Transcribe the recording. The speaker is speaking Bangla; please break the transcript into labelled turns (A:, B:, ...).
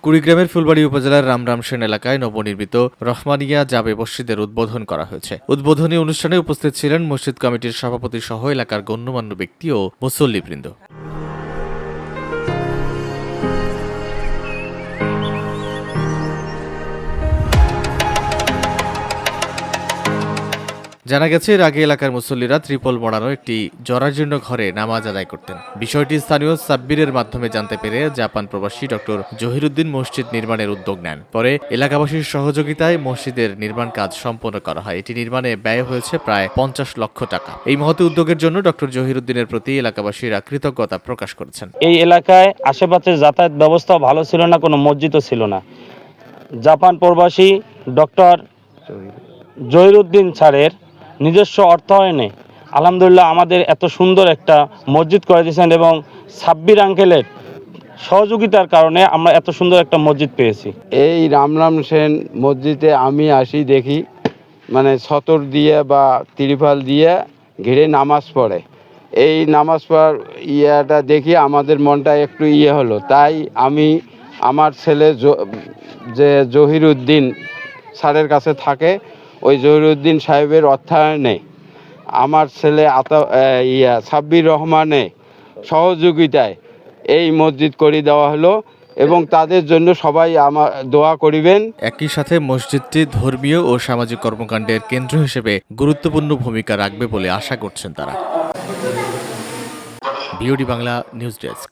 A: কুড়িগ্রামের ফুলবাড়ী উপজেলার রামরামসেন এলাকায় নবনির্মিত রহমানিয়া জামে মসজিদের উদ্বোধন করা হয়েছে। উদ্বোধনী অনুষ্ঠানে উপস্থিত ছিলেন মসজিদ কমিটির সভাপতি সহ এলাকার গণ্যমান্য ব্যক্তি ও মুসল্লিবৃন্দ। জানা গেছে, এর আগে এলাকার মুসল্লিরা ত্রিপল মোড়ানো একটি জরাজীর্ণ ঘরে নামাজ আদায় করতেন। বিষয়টি স্থানীয় সাব্বিরের মাধ্যমে জানতে পেরে জাপান প্রবাসী ডক্টর জহিরুদ্দিন মসজিদ নির্মাণের উদ্যোগ নেন। পরে এলাকাবাসীর সহযোগিতায় মসজিদের নির্মাণ কাজ সম্পন্ন করা হয়। এটি নির্মাণে ব্যয় হয়েছে প্রায় 50 লক্ষ টাকা। এই মহৎ উদ্যোগের জন্য ডক্টর জহিরুদ্দিনের প্রতি এলাকাবাসীরা কৃতজ্ঞতা প্রকাশ করেছেন।
B: এই এলাকায় আশেপাশে যাতায়াত ব্যবস্থাও ভালো ছিল না, কোনো মসজিদও ছিল না। জাপান প্রবাসী ডক্টর জহিরুদ্দিন স্যারের নিজস্ব অর্থায়নে আলহামদুলিল্লাহ আমাদের এত সুন্দর একটা মসজিদ করে দিয়েছেন এবং সাব্বির আঙ্কেলের সহযোগিতার কারণে আমরা এত সুন্দর একটা মসজিদ পেয়েছি।
C: এই রামরামসেন মসজিদে আমি আসি দেখি মানে ছতর দিয়ে বা ত্রিপাল দিয়ে ঘিরে নামাজ পড়ে। এই নামাজ পড়ার ইয়েটা দেখি আমাদের মনটা একটু হলো, তাই আমি আমার ছেলে যে জহিরুদ্দিন স্যারের কাছে থাকে, ওই জহিরুদ্দিন সাহেবের অর্থায়নে আমার ছেলে সাব্বির রহমানের সহযোগিতায় এই মসজিদ করে দেওয়া হলো এবং তাদের জন্য সবাই আমার দোয়া করিবেন।
A: একই সাথে মসজিদটি ধর্মীয় ও সামাজিক কর্মকাণ্ডের কেন্দ্র হিসেবে গুরুত্বপূর্ণ ভূমিকা রাখবে বলে আশা করছেন তারা। BOD Bangla news desk.